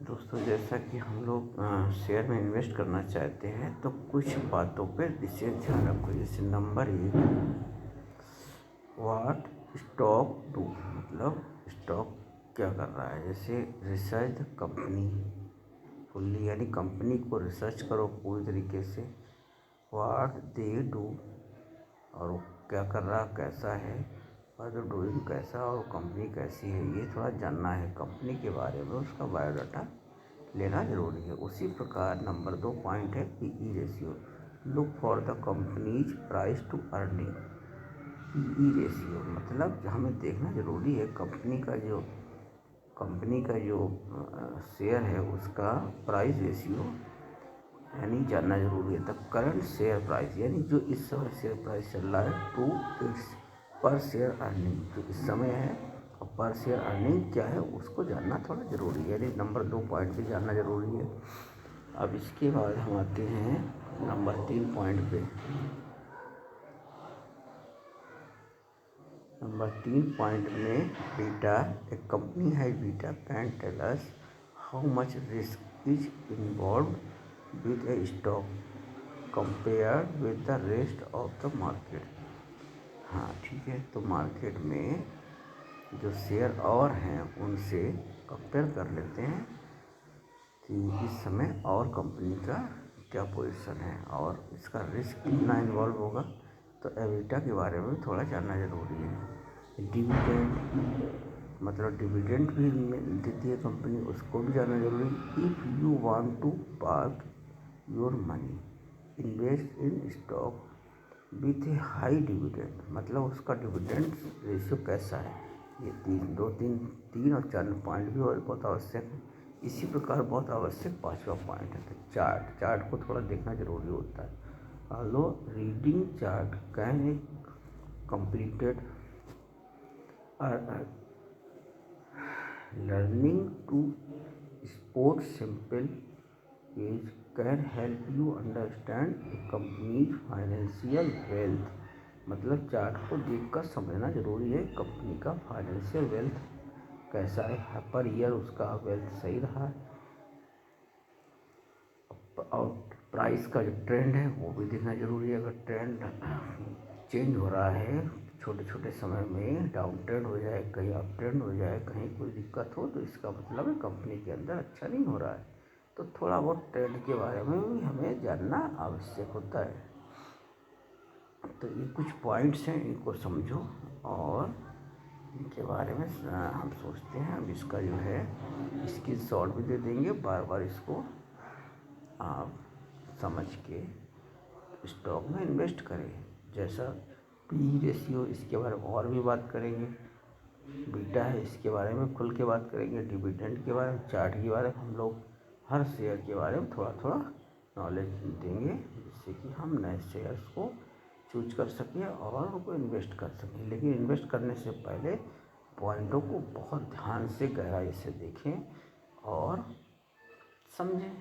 दोस्तों, जैसा कि हम लोग शेयर में इन्वेस्ट करना चाहते हैं तो कुछ बातों पे विशेष ध्यान रखो। जैसे नंबर 1, व्हाट स्टॉक डू, मतलब स्टॉक क्या कर रहा है। जैसे रिसर्च द कंपनी फुल्ली, यानी कंपनी को रिसर्च करो पूरी तरीके से। व्हाट दे डू, और वो क्या कर रहा, कैसा है। और डूइंग कैसा, और कंपनी कैसी है, ये थोड़ा जानना है। कंपनी के बारे में उसका बायोडाटा लेना जरूरी है। उसी प्रकार नंबर 2 पॉइंट है PE ratio. Look for the company's price to earning. PE ratio मतलब हमें देखना जरूरी है कंपनी का जो शेयर है उसका प्राइस रेशियो यानी जानना जरूरी है। द करंट शेयर प्राइस, यानी जो इस समय शेयर प्राइस चल रहा है, टू इट्स पर शेयर अर्निंग, जो इस समय है, और पर शेयर अर्निंग क्या है उसको जानना थोड़ा ज़रूरी है। यानी नंबर 2 पॉइंट भी जानना ज़रूरी है। अब इसके बाद हम आते हैं नंबर 3 पॉइंट पे। नंबर 3 पॉइंट में बीटा, एक कंपनी है beta can tell us how much risk is involve with a stock compare with the rest of the market. हाँ ठीक है, तो मार्केट में जो शेयर और हैं उनसे कंपेयर कर लेते हैं कि इस समय और कंपनी का क्या पोजीशन है और इसका रिस्क कितना इन्वॉल्व होगा। तो एबिटा के बारे में थोड़ा जानना ज़रूरी है। डिविडेंड, मतलब डिविडेंड भी देती है कंपनी, उसको भी जानना जरूरी है। If you want to park your money invest in stock with a high dividend, मतलब उसका डिविडेंड रेशियो कैसा है। ये तीन और 4 पॉइंट भी और बहुत आवश्यक है। इसी प्रकार बहुत आवश्यक 5वां पॉइंट है चार्ट को थोड़ा देखना जरूरी होता है। Although reading chart can a completed learning to sport simple page can help you understand a company's financial wealth, मतलब चार्ट को देखकर समझना जरूरी है कंपनी का फाइनेंशियल वेल्थ कैसा है, पर ईयर उसका वेल्थ सही रहा है, और प्राइस का जो ट्रेंड है वो भी देखना जरूरी है। अगर ट्रेंड चेंज हो रहा है छोटे छोटे समय में, डाउन ट्रेंड हो जाए, कहीं अप ट्रेंड हो जाए, कहीं कोई दिक्कत हो, तो इसका मतलब है कंपनी के अंदर अच्छा नहीं हो रहा है। तो थोड़ा बहुत ट्रेंड के बारे में भी हमें जानना आवश्यक होता है। तो ये कुछ पॉइंट्स हैं, इनको समझो और इनके बारे में हम सोचते हैं। अब इसका जो है इसकी शॉर्ट भी दे देंगे, बार बार इसको आप समझ के स्टॉक में इन्वेस्ट करें। जैसा पी रेशियो, इसके बारे में और भी बात करेंगे। बीटा है, इसके बारे में खुल के बात करेंगे। डिविडेंड के बारे में, चार्ट के बारे में, हम लोग हर शेयर के बारे में थोड़ा थोड़ा नॉलेज देंगे, जिससे कि हम नए शेयर्स को चूज कर सकें और उनको इन्वेस्ट कर सकें। लेकिन इन्वेस्ट करने से पहले पॉइंटों को बहुत ध्यान से गहराई से देखें और समझें।